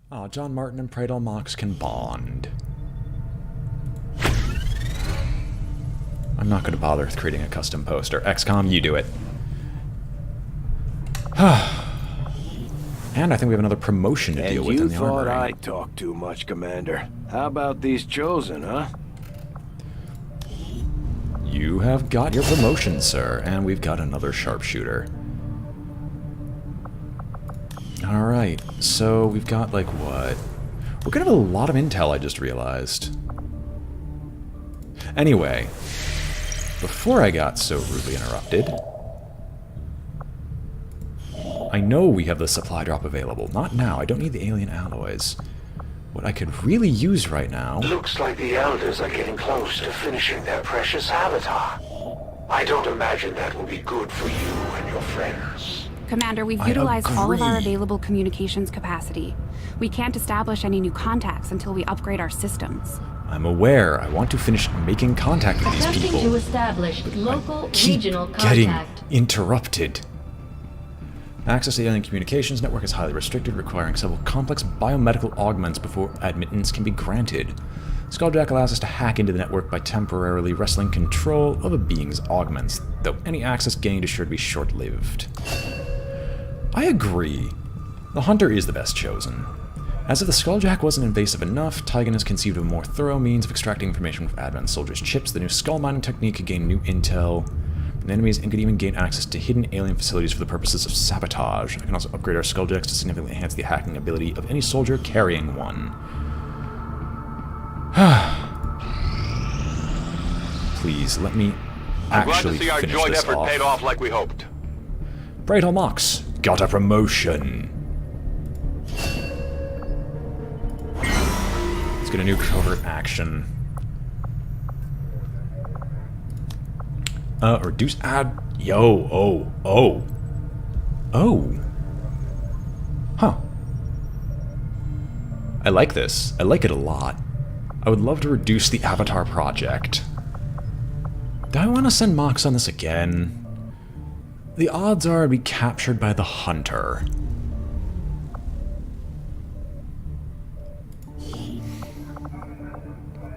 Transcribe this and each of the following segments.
Ah, John Martin and Pradle Mox can bond. I'm not going to bother with creating a custom poster. XCOM, you do it. And I think we have another promotion to deal with in the armory. You thought I talked too much, Commander. How about these Chosen, huh? You have got your promotion, sir, and we've got another sharpshooter. Alright, so we've got, like, what? We're gonna have a lot of intel, I just realized. Anyway, before I got so rudely interrupted, I know we have the supply drop available. Not now, I don't need the alien alloys. What I could really use right now... Looks like the Elders are getting close to finishing their precious avatar. I don't imagine that will be good for you and your friends. Commander, we've utilized all of our available communications capacity. We can't establish any new contacts until we upgrade our systems. I'm aware. I want to finish making contact with these people. Attempting to establish local regional getting contact. interrupted. Access to the alien communications network is highly restricted, requiring several complex biomedical augments before admittance can be granted. Skulljack allows us to hack into the network by temporarily wresting control of a being's augments, though any access gained is sure to be short-lived. I agree. The Hunter is the best chosen. As if the Skulljack wasn't invasive enough, Tygan has conceived of a more thorough means of extracting information from advanced soldiers' chips. The new skull mining technique could gain new intel from enemies and could even gain access to hidden alien facilities for the purposes of sabotage. I can also upgrade our Skulljacks to significantly enhance the hacking ability of any soldier carrying one. Please, let me actually finish this off. I'm glad to see our joint effort paid off like we hoped. Bradle Mox got a promotion. Let's get a new covert action. Reduce ad... Oh. Huh. I like this. I like it a lot. I would love to reduce the Avatar project. Do I want to send Mox on this again? The odds are I'd be captured by the Hunter.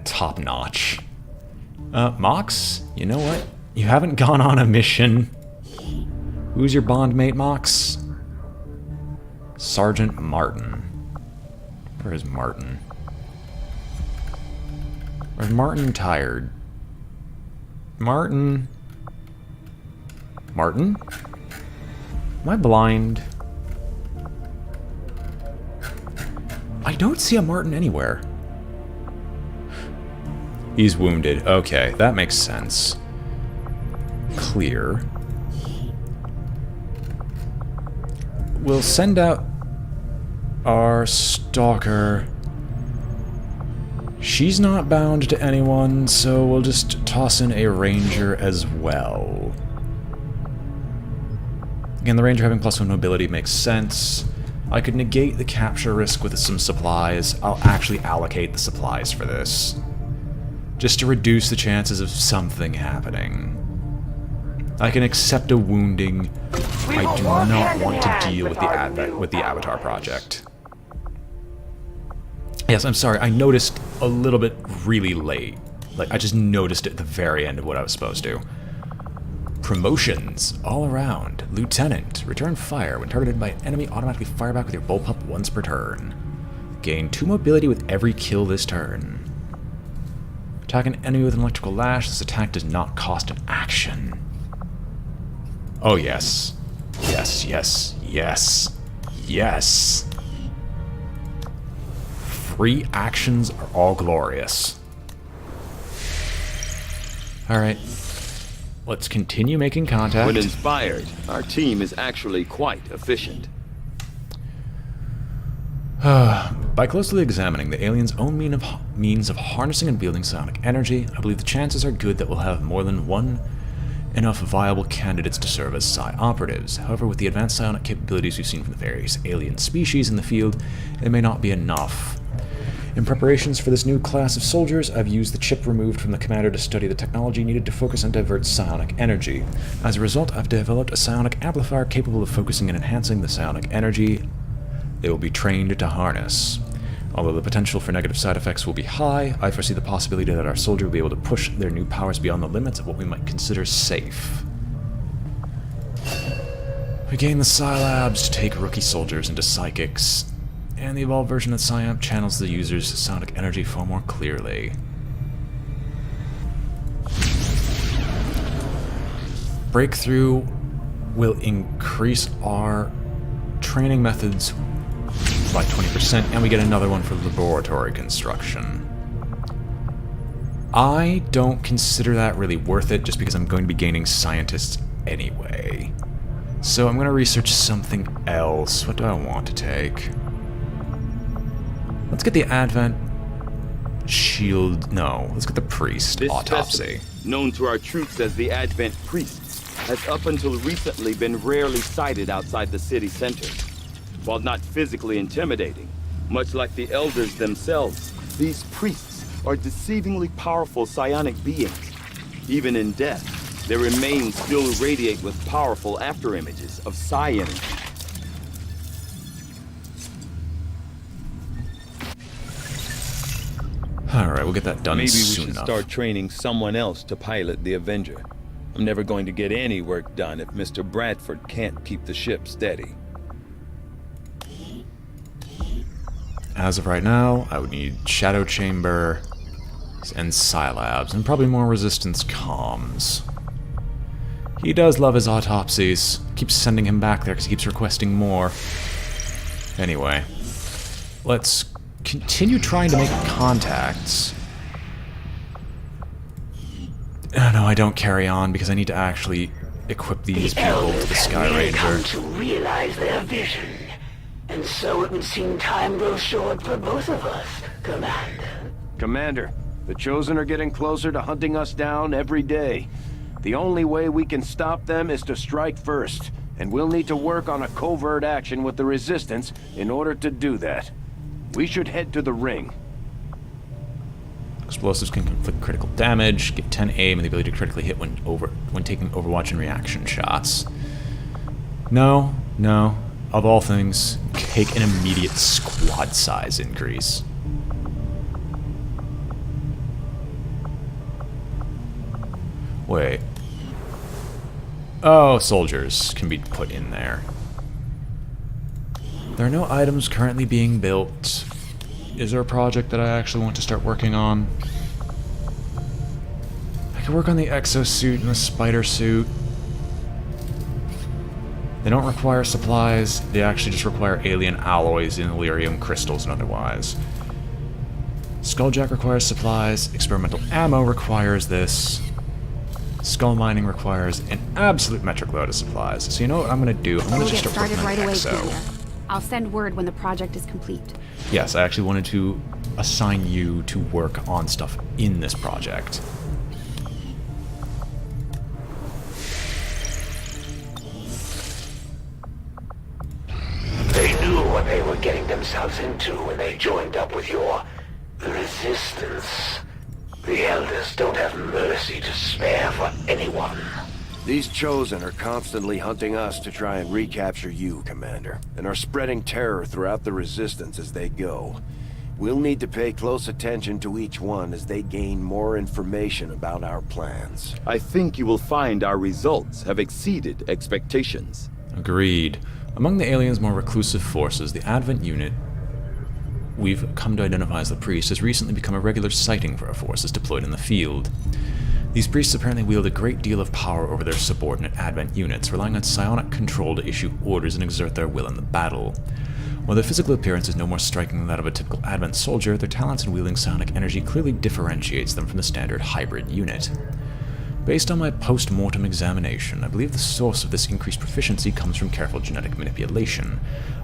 Top notch. Mox, you know what? You haven't gone on a mission. Who's your bond mate, Mox? Sergeant Martin. Where is Martin? Where's Martin tired? Martin? Martin? Am I blind? I don't see a Martin anywhere. He's wounded. Okay, that makes sense. Clear. We'll send out our stalker. She's not bound to anyone, so we'll just toss in a ranger as well. Again, the ranger having +1 mobility makes sense. I could negate the capture risk with some supplies. I'll actually allocate the supplies for this, just to reduce the chances of something happening. I can accept a wounding. I do not want to deal with the Avatar project. Yes, I'm sorry, I noticed a little bit really late. Like, I just noticed it at the very end of what I was supposed to. Promotions all around. Lieutenant, return fire. When targeted by an enemy, automatically fire back with your bullpup once per turn. Gain 2 mobility with every kill this turn. Attack an enemy with an electrical lash. This attack does not cost an action. Oh yes. Yes, yes, yes, yes. Free actions are all glorious. Alright. Let's continue making contact. When inspired, our team is actually quite efficient. By closely examining the alien's own means of harnessing and wielding psionic energy, I believe the chances are good that we'll have more than one enough viable candidates to serve as psi operatives. However, with the advanced psionic capabilities we've seen from the various alien species in the field, it may not be enough. In preparations for this new class of soldiers, I've used the chip removed from the commander to study the technology needed to focus and divert psionic energy. As a result, I've developed a psionic amplifier capable of focusing and enhancing the psionic energy they will be trained to harness. Although the potential for negative side effects will be high, I foresee the possibility that our soldier will be able to push their new powers beyond the limits of what we might consider safe. We gain the Psilabs to take rookie soldiers into psychics, and the evolved version of Psyamp channels the user's psionic energy far more clearly. Breakthrough will increase our training methods by 20%, and we get another one for laboratory construction. I don't consider that really worth it, just because I'm going to be gaining scientists anyway. So I'm going to research something else. What do I want to take? Let's get the Advent Shield. No, let's get the Priest This Autopsy. specimen, known to our troops as the Advent Priest, has up until recently been rarely sighted outside the city center. While not physically intimidating, much like the elders themselves, these priests are deceivingly powerful psionic beings. Even in death, their remains still radiate with powerful afterimages of psi energy. Alright, we'll get that done Maybe we soon should enough. start training someone else to pilot the Avenger. I'm never going to get any work done if Mr. Bradford can't keep the ship steady. As of right now, I would need Shadow Chamber and Psilabs, and probably more Resistance comms. He does love his autopsies. Keeps sending him back there because he keeps requesting more. Anyway, let's continue trying to make contacts. No, I don't carry on because I need to actually equip these people with the Sky Elders have Ranger. come to realize their vision. And so it would seem time grows short for both of us, Commander. Commander, the Chosen are getting closer to hunting us down every day. The only way we can stop them is to strike first, and we'll need to work on a covert action with the Resistance in order to do that. We should head to the ring. Explosives can inflict critical damage, get 10 aim, and the ability to critically hit when taking Overwatch and reaction shots. No. Of all things, take an immediate squad size increase. Wait. Oh, soldiers can be put in there. There are no items currently being built. Is there a project that I actually want to start working on? I could work on the exosuit and the spider suit. They don't require supplies, they actually just require alien alloys in Illyrium crystals and otherwise. Skulljack requires supplies, experimental ammo requires this. Skull mining requires an absolute metric load of supplies. So you know what I'm gonna do? I'm gonna We'll just get start started working on right the away, exo. Commander. I'll send word when the project is complete. Yes, I actually wanted to assign you to work on stuff in this project. They knew what they were getting themselves into when they joined up with your Resistance. The Elders don't have mercy to spare for anyone. These Chosen are constantly hunting us to try and recapture you, Commander, and are spreading terror throughout the Resistance as they go. We'll need to pay close attention to each one as they gain more information about our plans. I think you will find our results have exceeded expectations. Agreed. Among the aliens' more reclusive forces, the Advent unit we've come to identify as the Priest has recently become a regular sighting for our forces deployed in the field. These priests apparently wield a great deal of power over their subordinate Advent units, relying on psionic control to issue orders and exert their will in the battle. While their physical appearance is no more striking than that of a typical Advent soldier, their talents in wielding psionic energy clearly differentiates them from the standard hybrid unit. Based on my post-mortem examination, I believe the source of this increased proficiency comes from careful genetic manipulation,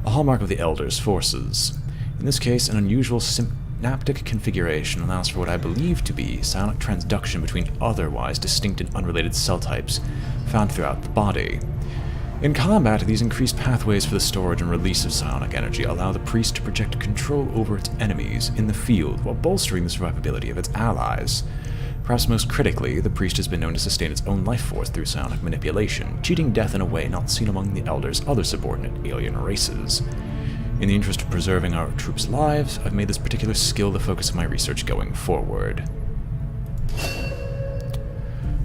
a hallmark of the Elders' forces. In this case, an unusual synaptic configuration allows for what I believe to be psionic transduction between otherwise distinct and unrelated cell types found throughout the body. In combat, these increased pathways for the storage and release of psionic energy allow the priest to project control over its enemies in the field while bolstering the survivability of its allies. Perhaps most critically, the priest has been known to sustain its own life force through psionic manipulation, cheating death in a way not seen among the Elders' other subordinate alien races. In the interest of preserving our troops' lives, I've made this particular skill the focus of my research going forward.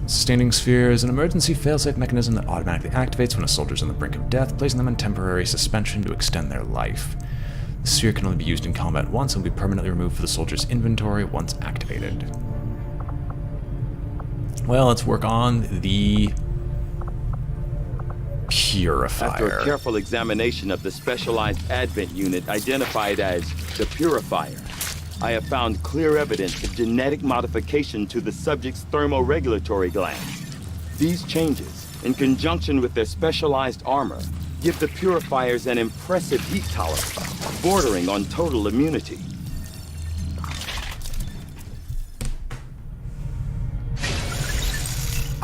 Sustaining Sphere is an emergency failsafe mechanism that automatically activates when a soldier is on the brink of death, placing them in temporary suspension to extend their life. The sphere can only be used in combat once and will be permanently removed from the soldier's inventory once activated. Well, let's work on the Purifier. After a careful examination of the specialized Advent unit identified as the Purifier, I have found clear evidence of genetic modification to the subject's thermoregulatory glands. These changes, in conjunction with their specialized armor, give the Purifiers an impressive heat tolerance, bordering on total immunity.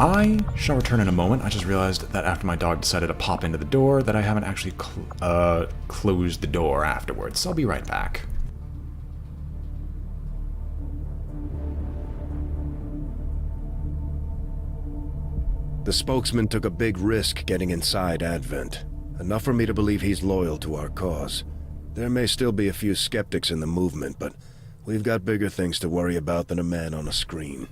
I shall return in a moment. I just realized that after my dog decided to pop into the door that I haven't actually closed the door afterwards, so I'll be right back. The spokesman took a big risk getting inside Advent. Enough for me to believe he's loyal to our cause. There may still be a few skeptics in the movement, but we've got bigger things to worry about than a man on a screen.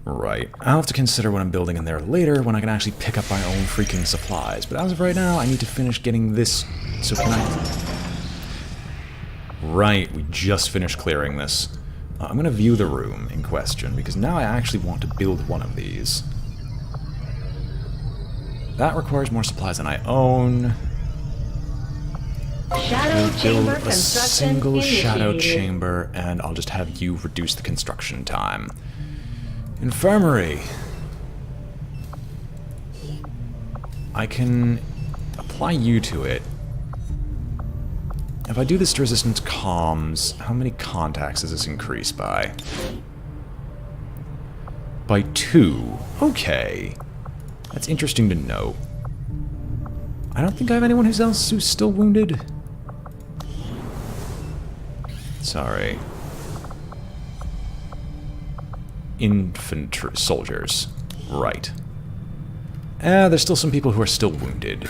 Right. I'll have to consider what I'm building in there later when I can actually pick up my own freaking supplies. But as of right now, I need to finish getting this. So can I... Right, we just finished clearing this. I'm going to view the room in question, because now I actually want to build one of these. That requires more supplies than I own. Shadow chamber Build a construction single shadow initiated. chamber, and I'll just have you reduce the construction time. Infirmary. I can apply you to it. If I do this to resistance comms, how many contacts does this increase by? By 2. Okay. That's interesting to know. I don't think I have anyone who's still wounded. Sorry. Infantry soldiers. Right. There's still some people who are still wounded.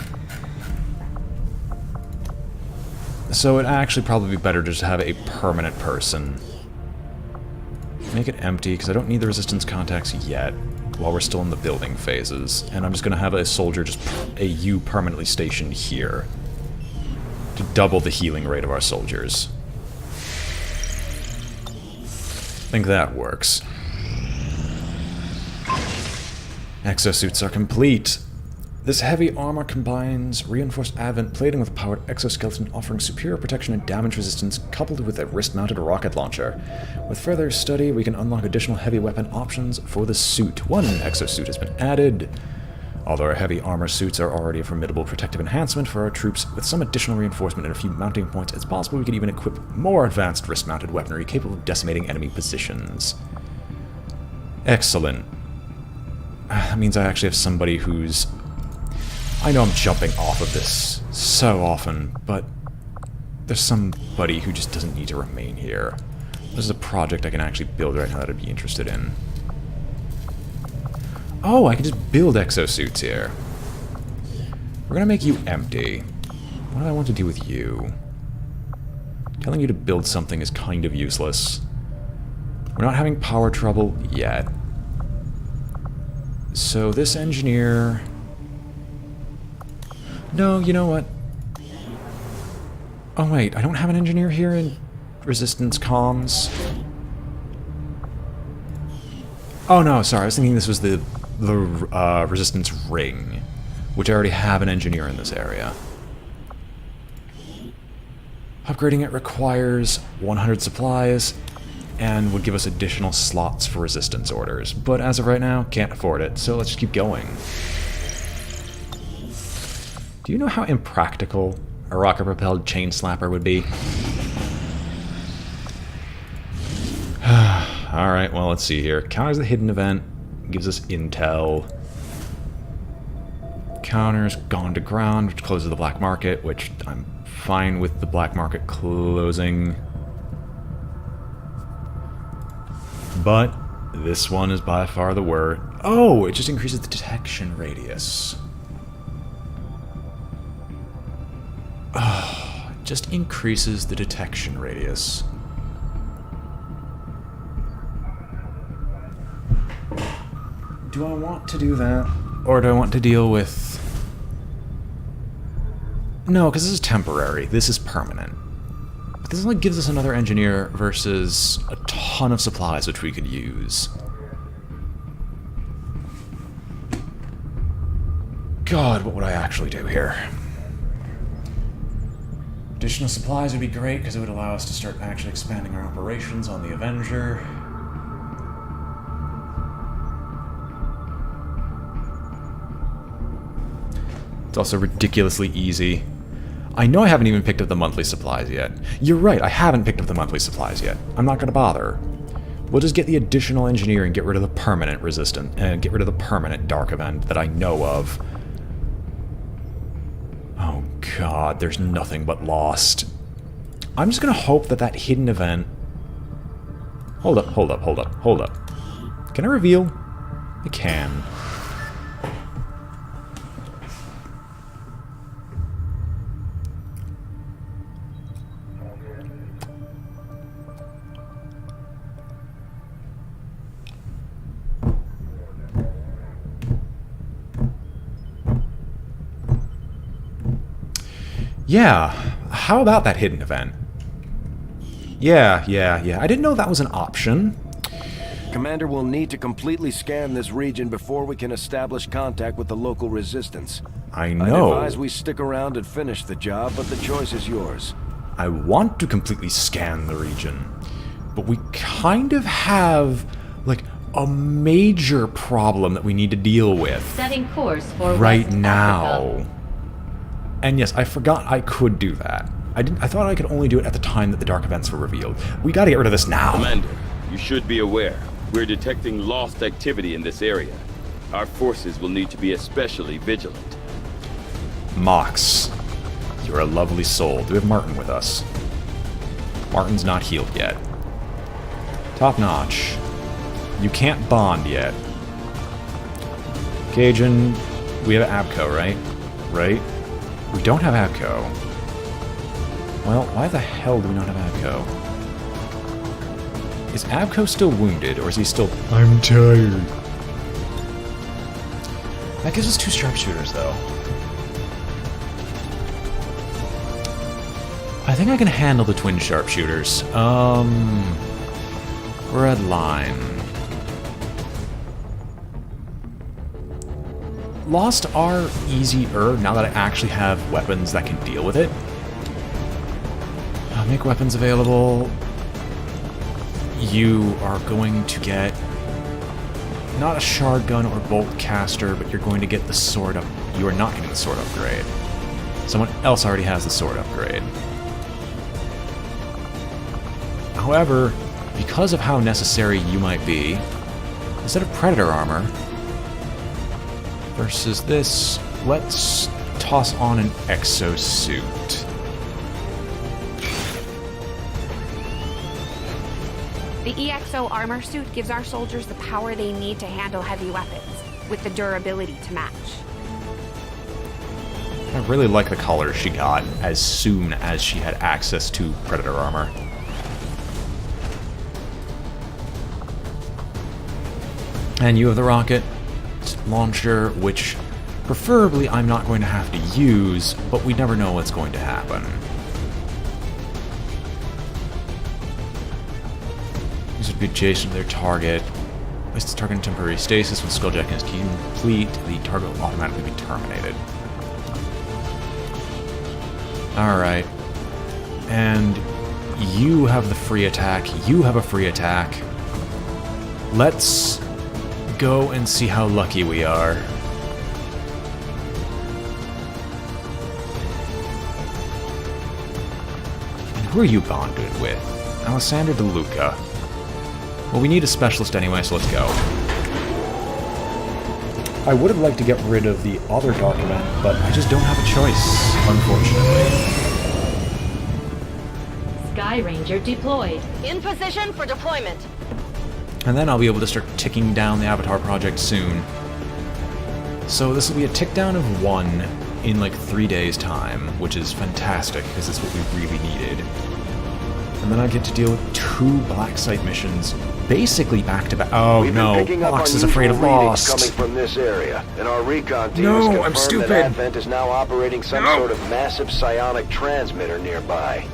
So it'd actually probably be better to just have a permanent person. Make it empty, because I don't need the resistance contacts yet, while we're still in the building phases. And I'm just going to have a soldier, just a U permanently stationed here, to double the healing rate of our soldiers. I think that works. Exosuits are complete. This heavy armor combines reinforced advent plating with powered exoskeleton, offering superior protection and damage resistance, coupled with a wrist-mounted rocket launcher. With further study, we can unlock additional heavy weapon options for the suit. One exosuit has been added. Although our heavy armor suits are already a formidable protective enhancement for our troops, with some additional reinforcement and a few mounting points, it's possible we could even equip more advanced wrist-mounted weaponry capable of decimating enemy positions. Excellent. That means I actually have somebody who's... I know I'm jumping off of this so often, but there's somebody who just doesn't need to remain here. This is a project I can actually build right now that I'd be interested in. Oh, I can just build exosuits here. We're gonna make you empty. What do I want to do with you? Telling you to build something is kind of useless. We're not having power trouble yet. So this engineer... No, you know what? Oh wait, I don't have an engineer here in resistance comms. Oh no, sorry, I was thinking this was the resistance ring, which I already have an engineer in this area. Upgrading it requires 100 supplies and would give us additional slots for resistance orders, but as of right now, can't afford it, so let's just keep going. Do you know how impractical a rocket-propelled chain slapper would be? Alright, well, let's see here. Counters the hidden event, gives us intel. Counters gone to ground, which closes the black market, which I'm fine with the black market closing. But this one is by far the worst. Oh, it just increases the detection radius. Oh. just increases the detection radius. Do I want to do that? Or do I want to deal with... No, because this is temporary. This is permanent. But this only gives us another engineer versus a ton of supplies which we could use. God, what would I actually do here? Additional supplies would be great because it would allow us to start actually expanding our operations on the Avenger. It's also ridiculously easy. I know I haven't even picked up the monthly supplies yet. You're right, I haven't picked up the monthly supplies yet. I'm not gonna bother. We'll just get the additional engineer and get rid of the permanent resistant, and get rid of the permanent dark event that I know of. Oh god, there's nothing but lost. I'm just gonna hope that that hidden event... Hold up, hold up, hold up, hold up. Can I reveal? I can. Yeah, how about that hidden event? Yeah. I didn't know that was an option. Commander will need to completely scan this region before we can establish contact with the local resistance. I know. I'd advise we stick around and finish the job, but the choice is yours. I want to completely scan the region, but we kind of have, like, a major problem that we need to deal with. Setting course for right West now. Africa. And yes, I forgot I could do that. I thought I could only do it at the time that the dark events were revealed. We gotta get rid of this now. Commander, you should be aware. We're detecting lost activity in this area. Our forces will need to be especially vigilant. Mox, you're a lovely soul. Do we have Martin with us? Martin's not healed yet. Top notch. You can't bond yet. Cajun, we have Abco, right? Right? We don't have Abco. Well, why the hell do we not have Abco? Is Abco still wounded, or is he still... I'm tired. That gives us 2 sharpshooters, though. I think I can handle the twin sharpshooters. Red line. Lost are easier now that I actually have weapons that can deal with it. Make weapons available. You are going to get not a shard gun or bolt caster, but you're going to get the sword up. You are not getting the sword upgrade. Someone else already has the sword upgrade. However, because of how necessary you might be, instead of predator armor versus this, let's toss on an exosuit. The EXO armor suit gives our soldiers the power they need to handle heavy weapons, with the durability to match. I really like the color she got as soon as she had access to predator armor. And you have the rocket launcher, which preferably I'm not going to have to use, but we never know what's going to happen. These would be adjacent to their target. Place the target in temporary stasis. When Skulljack is complete, the target will automatically be terminated. Alright. And you have the free attack. You have a free attack. Let's go and see how lucky we are. And who are you bonded with? Alessandro DeLuca. Well, we need a specialist anyway, so let's go. I would have liked to get rid of the other dark event, but I just don't have a choice, unfortunately. Sky Ranger deployed. In position for deployment. And then I'll be able to start ticking down the Avatar project soon. So this will be a tick down of 1, in like 3 days' time, which is fantastic because it's what we really needed. And then I get to deal with 2 black site missions, basically back to back. Oh no, Fox is afraid of Lost. Coming from this area, and our recon team No, has I'm confirmed stupid. that Advent is now operating some sort of massive psionic transmitter nearby.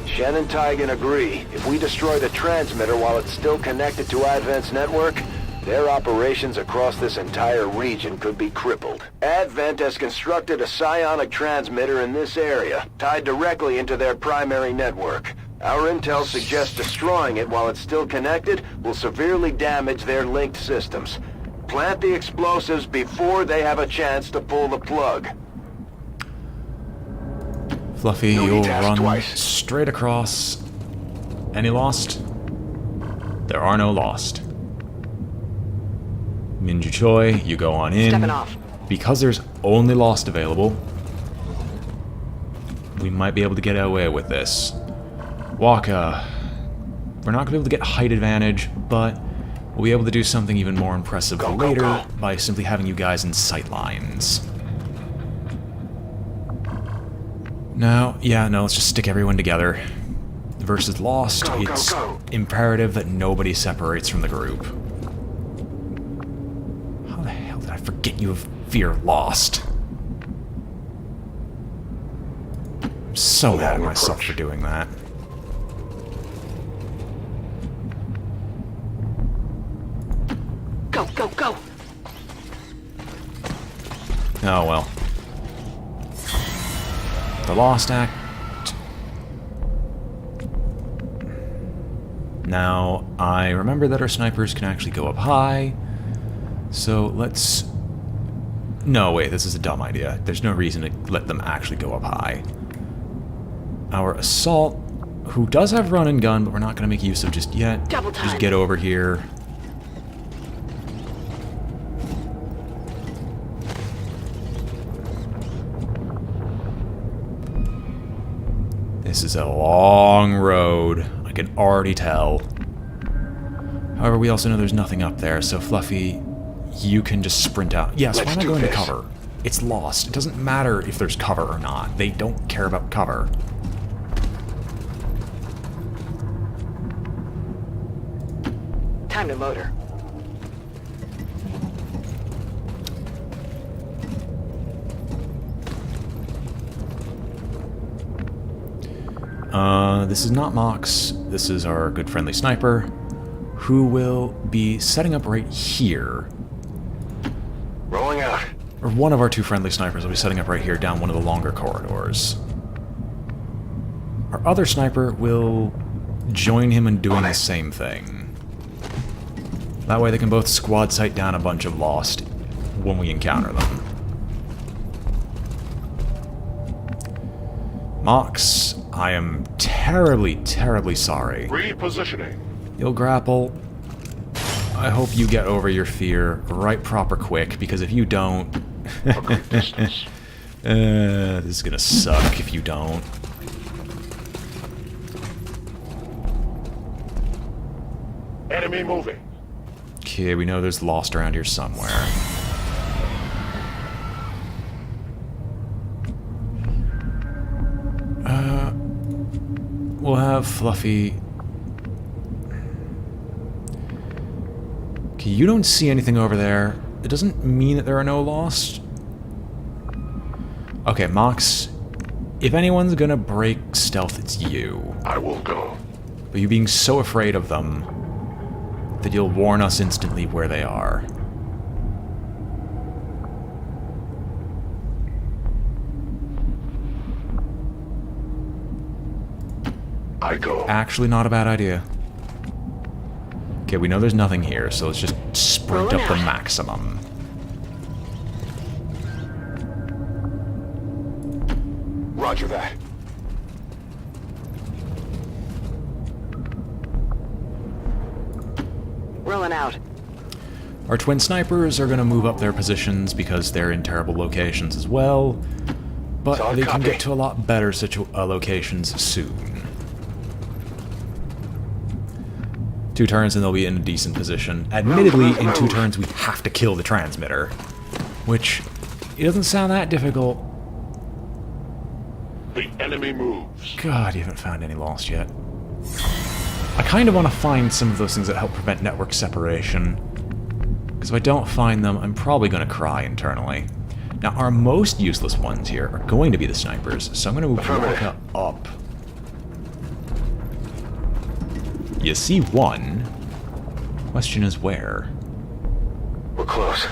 Shen and Tygan agree. If we destroy the transmitter while it's still connected to Advent's network, their operations across this entire region could be crippled. Advent has constructed a psionic transmitter in this area, tied directly into their primary network. Our intel suggests destroying it while it's still connected will severely damage their linked systems. Plant the explosives before they have a chance to pull the plug. Fluffy, No you'll need to ask run twice. straight across. Any Lost? There are no Lost. Minju Choi, you go on in. Stepping off. Because there's only Lost available, we might be able to get away with this. Waka, we're not going to be able to get height advantage, but we'll be able to do something even more impressive later by simply having you guys in sight lines. No, let's just stick everyone together. Versus Lost, it's imperative that nobody separates from the group. How the hell did I forget you have fear Lost? I'm so mad at myself for doing that. Go, go, go! Oh well. The Lost Act. Now, I remember that our snipers can actually go up high, so let's... No, wait, this is a dumb idea. There's no reason to let them actually go up high. Our assault, who does have run and gun, but we're not going to make use of just yet. Double time. Just get over here. This is a long road, I can already tell. However, we also know there's nothing up there, so Fluffy, you can just sprint out. Yes, why not go into cover? It's Lost. It doesn't matter if there's cover or not. They don't care about cover. Time to motor. This is not Mox. This is our good friendly sniper, who will be setting up right here. Rolling out. Or one of our 2 friendly snipers will be setting up right here down one of the longer corridors. Our other sniper will join him in doing the same thing. That way they can both squad sight down a bunch of Lost when we encounter them. Mox, I am terribly, terribly sorry. Repositioning. You'll grapple. I hope you get over your fear right proper quick, because if you don't... A great distance. This is gonna suck if you don't. Enemy moving. Okay, we know there's Lost around here somewhere. We'll have Fluffy... Okay, you don't see anything over there. It doesn't mean that there are no Lost. Okay, Mox, if anyone's gonna break stealth, it's you. I will go. But you being so afraid of them that you'll warn us instantly where they are. I go. Actually not a bad idea. Okay, we know there's nothing here, so let's just sprint up the maximum. Roger that. Rolling out. Our twin snipers are going to move up their positions because they're in terrible locations as well, but Solid they can copy. get to a lot better locations soon. 2 turns and they'll be in a decent position. Admittedly, in 2 turns we have to kill the transmitter, which it doesn't sound that difficult, Enemy moves. God, you haven't found any Lost yet. I kind of want to find some of those things that help prevent network separation. Because if I don't find them, I'm probably going to cry internally. Now, our most useless ones here are going to be the snipers, so I'm going to move Wonka up. You see one. Question is where? We're close.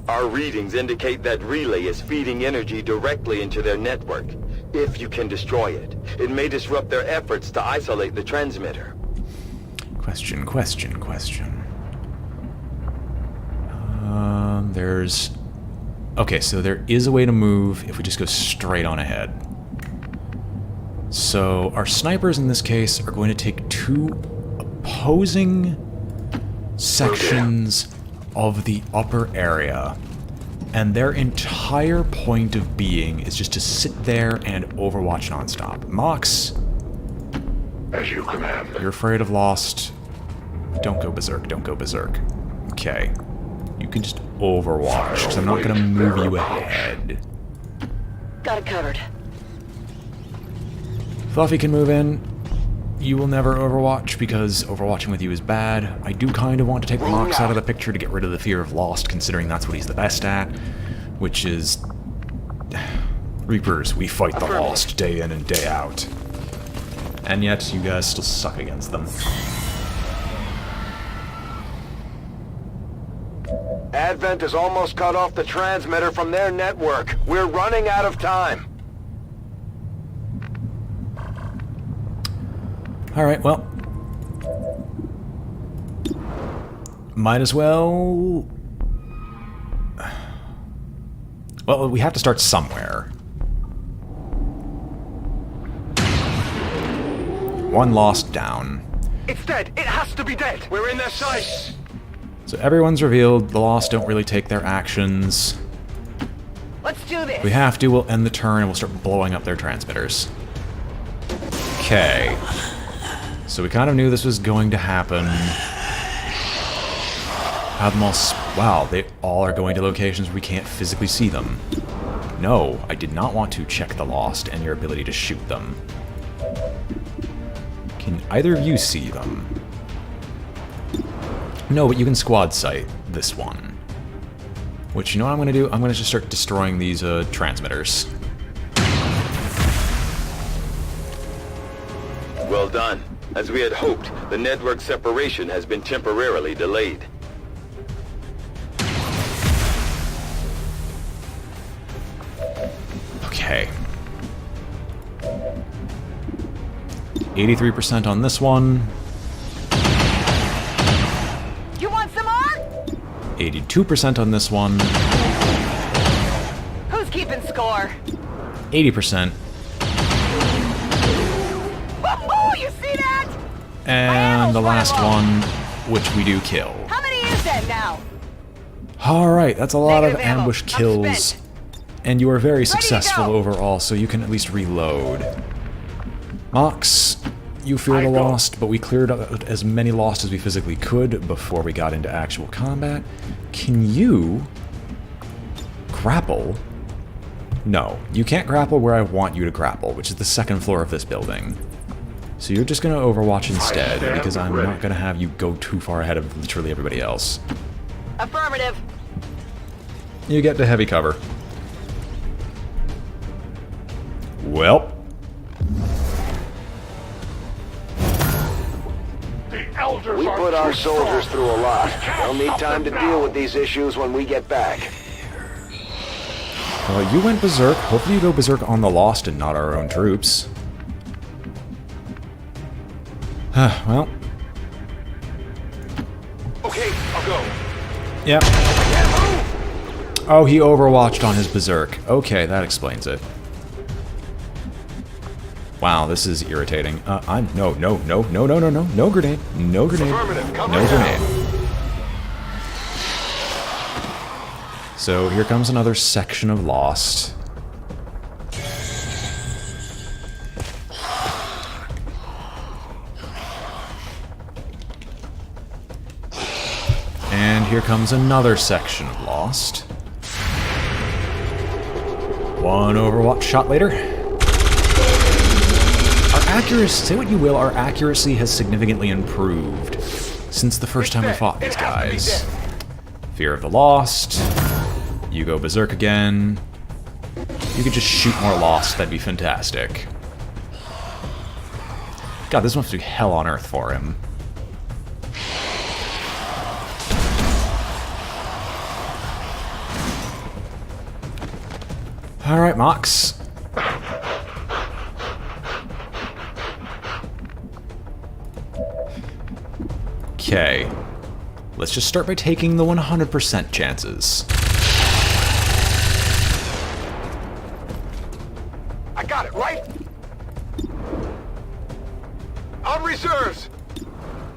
Our readings indicate that relay is feeding energy directly into their network. If you can destroy it, it may disrupt their efforts to isolate the transmitter. Question. There's... Okay, so there is a way to move if we just go straight on ahead. So our snipers in this case are going to take two opposing sections of the upper area, and their entire point of being is just to sit there and overwatch nonstop. Mox, As you command. you're afraid of Lost. Don't go berserk, don't go berserk. Okay. You can just overwatch, because I'm not going to move you ahead. Got it covered. Fluffy can move in. You will never overwatch, because overwatching with you is bad. I do kind of want to take Mox out of the picture to get rid of the fear of Lost, considering that's what he's the best at, which is... Reapers, we fight the Lost day in and day out. And yet, you guys still suck against them. Advent has almost cut off the transmitter from their network. We're running out of time. Alright, well... Might as well... Well, we have to start somewhere. One Lost down. It's dead. It has to be dead. We're in their sights. So everyone's revealed. The Lost don't really take their actions. Let's do this. If we have to, we'll end the turn and we'll start blowing up their transmitters. Okay. So we kind of knew this was going to happen. Have them all... Wow, they all are going to locations where we can't physically see them. No, I did not want to check the Lost and your ability to shoot them. Can either of you see them? No, but you can squad sight this one. Which, you know what I'm going to do? I'm going to just start destroying these transmitters. Well done. As we had hoped, the network separation has been temporarily delayed. Okay. 83% on this one. You want some more? 82% on this one. Who's keeping score? 80%. Woohoo! You see that? And the last one, which we do kill. How many is that now? Alright, that's a lot of Negative ammo. ambush I'm kills. spent. And you are very to successful go. overall, so you can at least reload. Mox, you fear the Lost, but we cleared out as many Lost as we physically could before we got into actual combat. Can you grapple? No, you can't grapple where I want you to grapple, which is the second floor of this building. So you're just going to overwatch instead, because I'm not going to have you go too far ahead of literally everybody else. Affirmative. You get to heavy cover. Well. The elders We are put our too soldiers strong. through a lot. They'll need stop time to them deal now. with these issues when we get back. You went berserk. Hopefully you go berserk on the Lost and not our own troops. Well. Okay, I'll go. Yep. Oh, he overwatched on his berserk. Okay, that explains it. Wow, this is irritating. No grenade. No grenade. Affirmative, cover No it grenade. So here comes another section of Lost. And here comes another section of Lost. One Overwatch shot later. accuracy, say what you will, our accuracy has significantly improved since the first time we fought these guys. Fear of the Lost. You go berserk again. You could just shoot more Lost, that'd be fantastic. God, this must be hell on earth for him. Alright, Mox. Okay. Let's just start by taking the 100% chances. I got it, right? On reserves!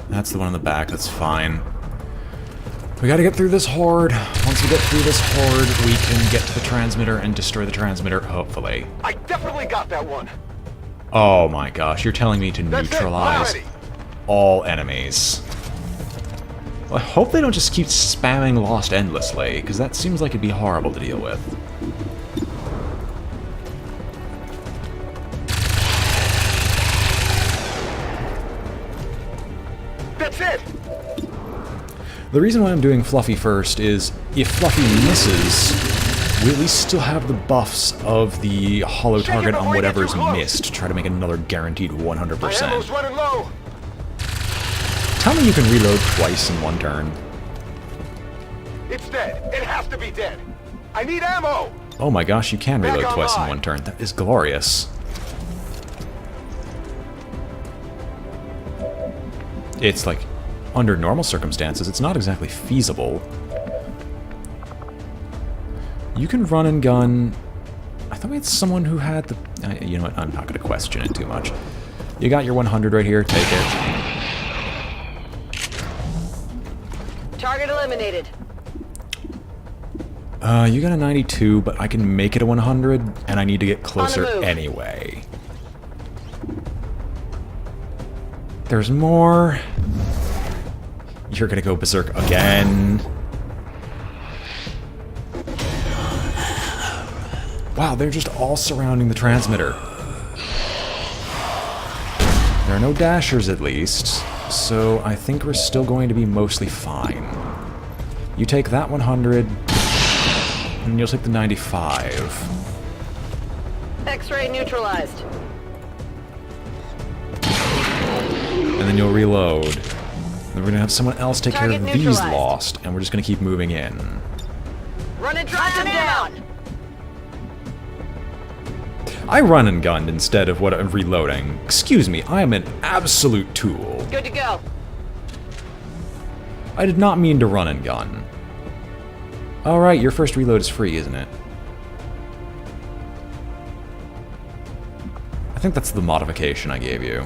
That's the one in the back, that's fine. We gotta get through this horde. Once we get through this horde, we can get to the transmitter and destroy the transmitter, hopefully. I definitely got that one! Oh my gosh, you're telling me to That's neutralize it, all enemies. Well, I hope they don't just keep spamming Lost endlessly, because that seems like it'd be horrible to deal with. That's it! The reason why I'm doing Fluffy first is, if Fluffy misses, we at least still have the buffs of the hollow target on whatever's missed to try to make another guaranteed 100%. My ammo's running low! Tell me you can reload twice in one turn. It's dead. It has to be dead. I need ammo! Oh my gosh, you can reload Back twice in online. one turn. That is glorious. It's like, under normal circumstances, it's not exactly feasible. You can run and gun. I thought we had someone who had the... you know what, I'm not going to question it too much. You got your 100 right here, take it. Target eliminated. You got a 92, but I can make it a 100, and I need to get closer move. anyway. There's more. You're gonna go berserk again. Wow, they're just all surrounding the transmitter. There are no dashers, at least, so I think we're still going to be mostly fine. You take that 100, and you'll take the 95. X-ray neutralized. And then you'll reload. Then we're gonna have someone else take care Target of these neutralized. Lost, and we're just gonna keep moving in. Run and drop him down. I run and gunned instead of what I'm reloading. Excuse me, I am an absolute tool. Good to go. I did not mean to run and gun. Alright, your first reload is free, isn't it? I think that's the modification I gave you.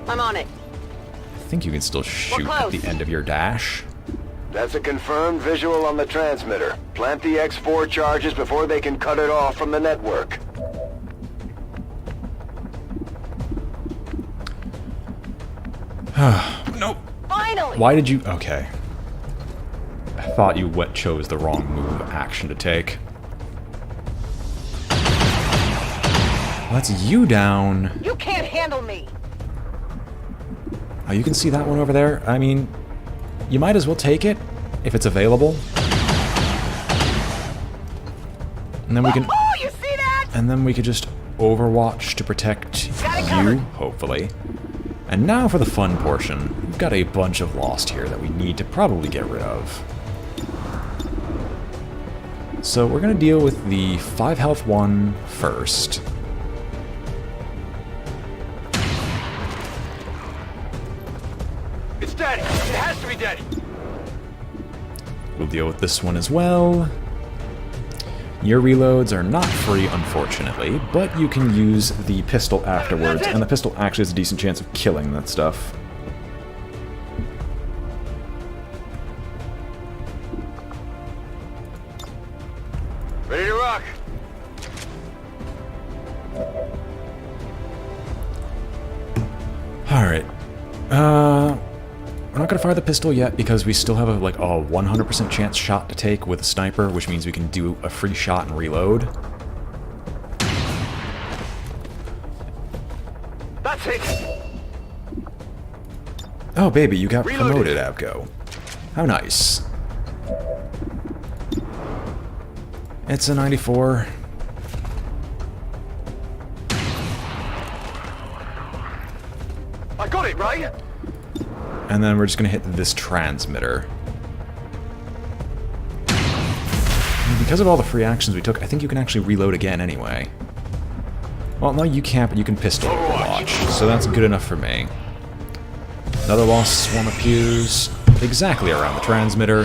I'm on it. I think you can still shoot at close. the end of your dash. That's a confirmed visual on the transmitter. Plant the X4 charges before they can cut it off from the network. Nope. Finally. Why did you... Okay. I thought you chose the wrong move action to take. Well, that's you down. You can't handle me. Oh, you can see that one over there? I mean, you might as well take it, if it's available. And then we can... Oh, you see that? And then we could just overwatch to protect Got it you, covered. hopefully. And now for the fun portion. We've got a bunch of Lost here that we need to probably get rid of. So we're going to deal with the 5 health one first. It's dead! It has to be dead! We'll deal with this one as well. Your reloads are not free, unfortunately, but you can use the pistol afterwards, and the pistol actually has a decent chance of killing that stuff. Ready to rock! Alright. We're not not gonna fire the pistol yet because we still have a 100% chance shot to take with a sniper, which means we can do a free shot and reload. That's it. Oh baby, you got Reloaded. promoted, Abco. How nice. It's a 94. I got it, right? And then we're just gonna hit this transmitter. And because of all the free actions we took, I think you can actually reload again anyway. Well, no, you can't, but you can pistol watch, so that's good enough for me. Another lost swarm appears exactly around the transmitter.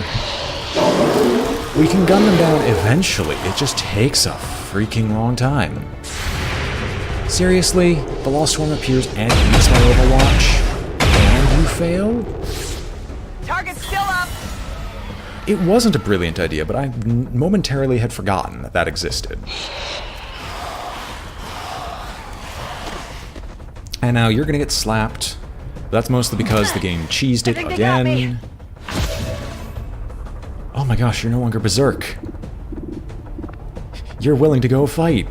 We can gun them down eventually, it just takes a freaking long time. Seriously? The lost swarm appears and eats my Overwatch? And you fail? Target's still up. It wasn't a brilliant idea, but I momentarily had forgotten that that existed. And now you're gonna get slapped. That's mostly because the game cheesed it again. Oh my gosh, you're no longer berserk. You're willing to go fight.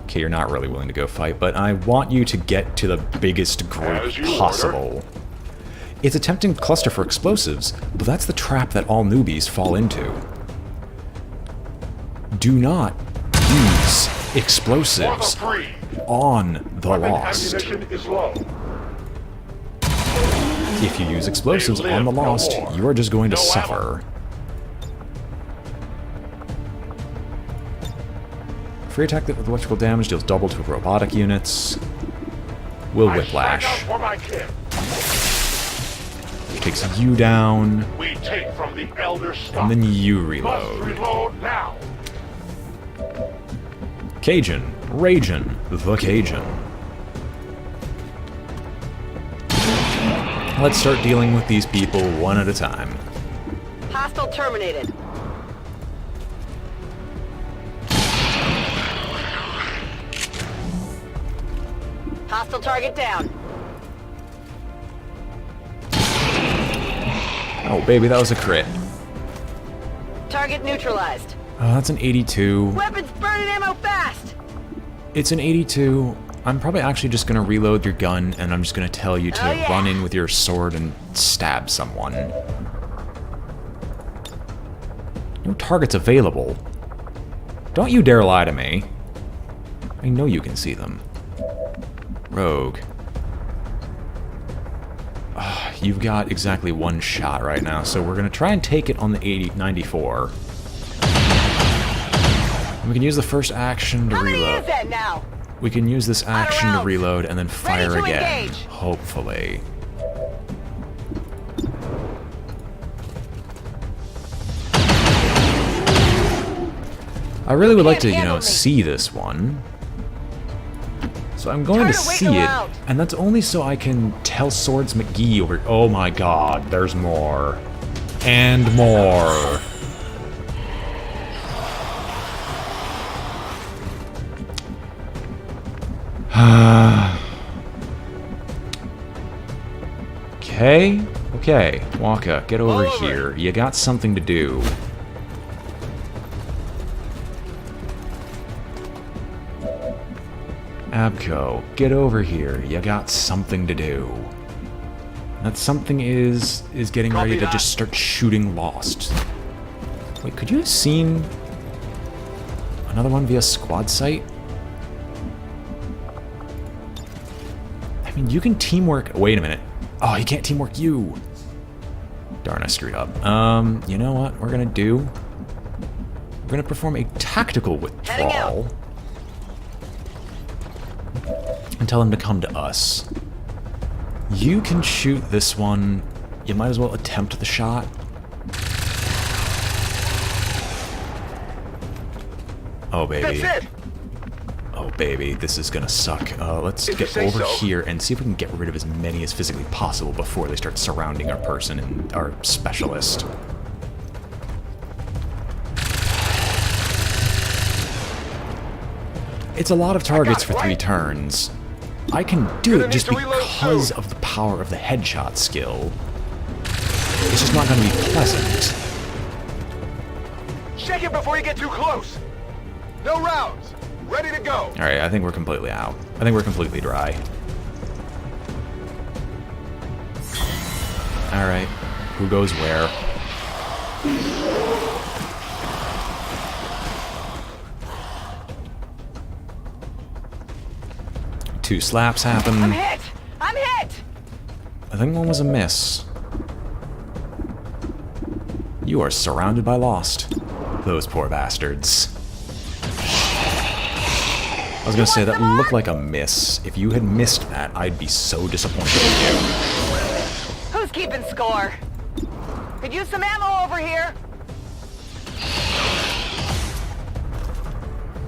Okay, you're not really willing to go fight, but I want you to get to the biggest group possible. It's a tempting cluster for explosives, but that's the trap that all newbies fall into. Do not use explosives on the Lost. If you use explosives on the Lost, you are just going to suffer. Free attack with electrical damage deals double to robotic units. Will whiplash. Takes you down. We take from the elder stock. And then you reload. Reload now. Cajun. Ragin. The Cajun. Let's start dealing with these people one at a time. Hostile terminated. Hostile target down. Oh, baby, that was a crit. Target neutralized. Oh, that's an 82. Weapons burning ammo fast. It's an 82. I'm probably actually just gonna reload your gun, and I'm just gonna tell you to run in with your sword and stab someone. No targets available. Don't you dare lie to me. I know you can see them. Rogue. You've got exactly one shot right now, so we're gonna try and take it on the 94. And we can use the first action to How many reload. is that now? We can use this action to rounds. reload and then fire Ready to again. engage. Hopefully. I really would like to, you know, see this one. So I'm going to see it, and that's only so I can tell Swords McGee over. Oh my god, there's more. And more. Okay, Waka, get over here. You got something to do. Abco, get over here. You got something to do. That something is getting ready to just start shooting Lost. Wait, could you have seen another one via squad site? I mean, you can teamwork. Wait a minute. Oh, he can't teamwork you. Darn, I screwed up. You know what we're gonna do? We're gonna perform a tactical withdrawal and tell him to come to us. You can shoot this one. You might as well attempt the shot. Oh, baby. That's it. Oh, baby, this is gonna suck. Let's get over here and see if we can get rid of as many as physically possible before they start surrounding our person and our specialist. It's a lot of targets for 3 turns. I can do Gonna it just need to reload because soon. of the power of the headshot skill. It's just not going to be pleasant. Shake it before you get too close. No rounds. Ready to go. Alright, I think we're completely out. I think we're completely dry. Alright, who goes where? Two slaps happen. I'm hit! I'm hit! I think one was a miss. You are surrounded by Lost. Those poor bastards. I was gonna say, that looked like a miss. If you had missed that, I'd be so disappointed in you. Who's keeping score? Could use some ammo over here.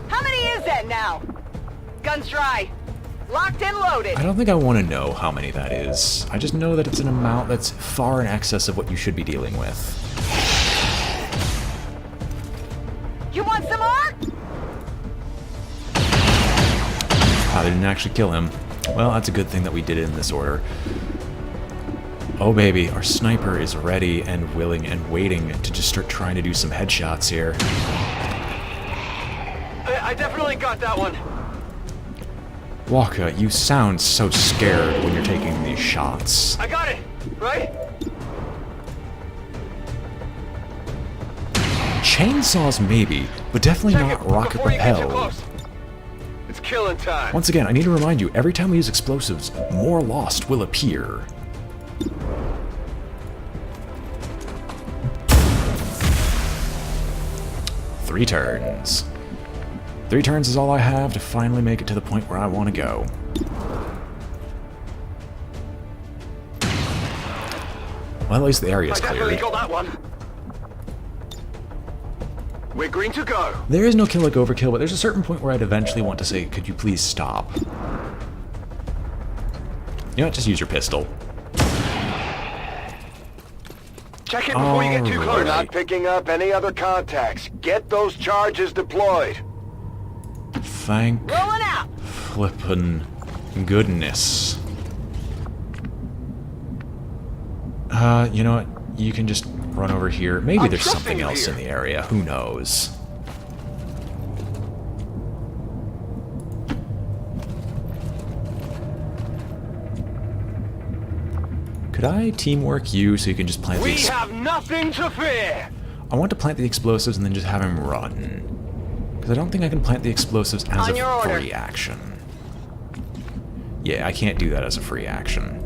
How many is that now? Guns dry. Locked and loaded. I don't think I want to know how many that is. I just know that it's an amount that's far in excess of what you should be dealing with. You want some more? They didn't actually kill him. Well, that's a good thing that we did it in this order. Oh baby, our sniper is ready and willing and waiting to just start trying to do some headshots here. I definitely got that one. Walker, you sound so scared when you're taking these shots. I got it, right? Chainsaws maybe, but definitely Check not it rocket before you get too propelled. close. It's killing time. Once again, I need to remind you, every time we use explosives, more Lost will appear. Three turns. 3 turns is all I have to finally make it to the point where I want to go. Well, at least the area's I definitely cleared. got that one. We're green to go. There is no kill like overkill, but there's a certain point where I'd eventually want to say, could you please stop? You know what, just use your pistol. Check it before you get too Alright. close. We're not picking up any other contacts. Get those charges deployed. Thank Rolling out. flippin' goodness. You know what? You can just run over here. Maybe I'm there's trusting something you else here. in the area. Who knows? Could I teamwork you so you can just plant the We have nothing to fear. I want to plant the explosives and then just have him run. Because I don't think I can plant the explosives as On your a order. free action. Yeah, I can't do that as a free action.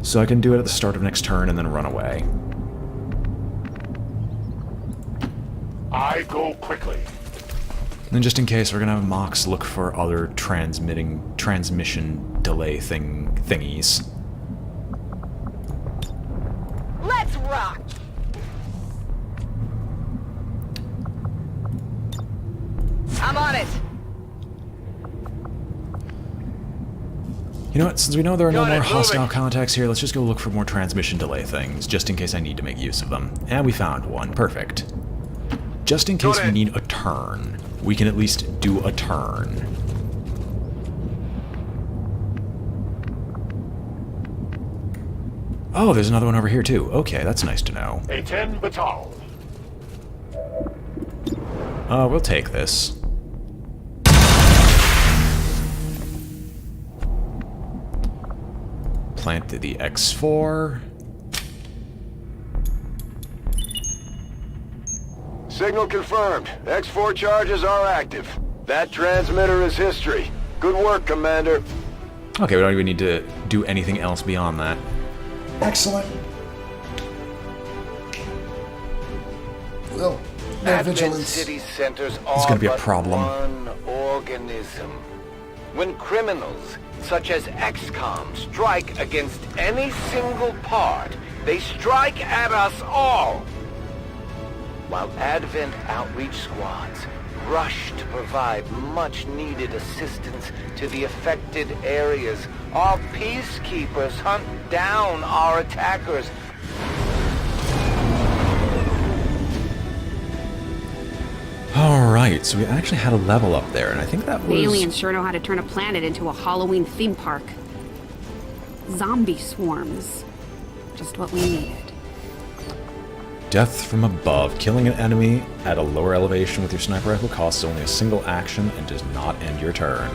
So I can do it at the start of next turn and then run away. I go quickly. And then just in case, we're gonna have Mox look for other transmission delay thingies. Let's rock. I'm on it. You know what, since we know there are no Got it, more hostile moving. contacts here, let's just go look for more transmission delay things, just in case I need to make use of them. And we found one, perfect. Just in case Got we it. need a turn, we can at least do a turn. Oh, there's another one over here too. Okay, that's nice to know. A 10 batal. We'll take this. Planted the X4. Signal confirmed. X4 charges are active. That transmitter is history. Good work, Commander. Okay, we don't even need to do anything else beyond that. Excellent. Well, their Advent vigilance. City centers It's are gonna be a but problem. one organism. When criminals, such as XCOM, strike against any single part, they strike at us all. While Advent outreach squads rush to provide much-needed assistance to the affected areas, our peacekeepers hunt down our attackers. right, so we actually had a level up there, and I think that was... The aliens sure know how to turn a planet into a Halloween theme park. Zombie swarms. Just what we needed. Death from above. Killing an enemy at a lower elevation with your sniper rifle costs only a single action and does not end your turn.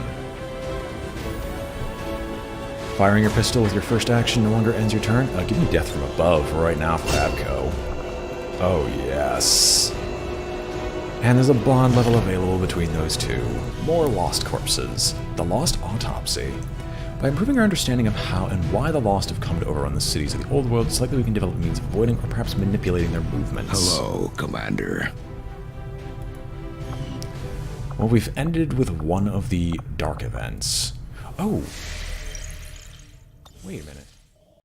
Firing your pistol with your first action no longer ends your turn. Give me death from above right now for Abco. Oh, yes. And there's a bond level available between those two. More lost corpses. The Lost Autopsy. By improving our understanding of how and why the Lost have come to overrun the cities of the old world, it's likely we can develop means of avoiding or perhaps manipulating their movements. Hello, Commander. Well, we've ended with one of the dark events. Oh! Wait a minute.